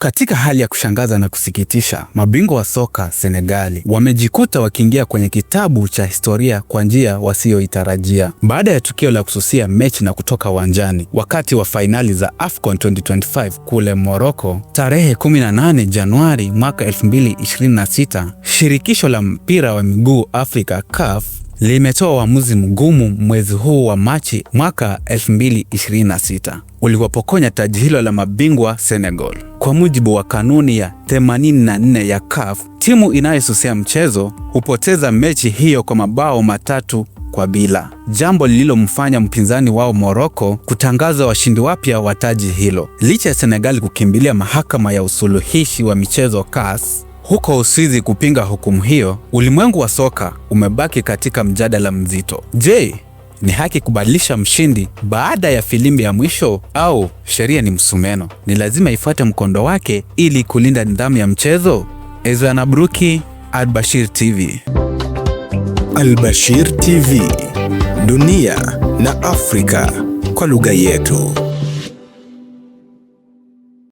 Katika hali ya kushangaza na kusikitisha, mabingwa wa soka Senegali wamejikuta wakiingia kwenye kitabu cha historia kwa njia wasioitarajia. Baada ya tukio la kususia mechi na kutoka uwanjani wakati wa fainali za AFCON 2025 kule Morocco, tarehe 18 Januari mwaka 2026, shirikisho la mpira wa miguu Afrika CAF limetoa uamuzi mgumu mwezi huu wa Machi mwaka 2026 uliwapokonya taji hilo la mabingwa Senegal. Kwa mujibu wa kanuni ya 84 ya CAF, timu inayosusia mchezo hupoteza mechi hiyo kwa mabao 3-0, jambo lililomfanya mpinzani wao Morocco kutangaza washindi wapya wa taji hilo. Licha ya Senegal kukimbilia mahakama ya usuluhishi wa michezo CAS huko Uswizi kupinga hukumu hiyo, ulimwengu wa soka umebaki katika mjadala mzito. Je, ni haki kubadilisha mshindi baada ya filimbi ya mwisho, au sheria ni msumeno, ni lazima ifuate mkondo wake ili kulinda nidhamu ya mchezo? Ezra Nabruki, Albashir TV. Albashir TV, dunia na Afrika kwa lugha yetu.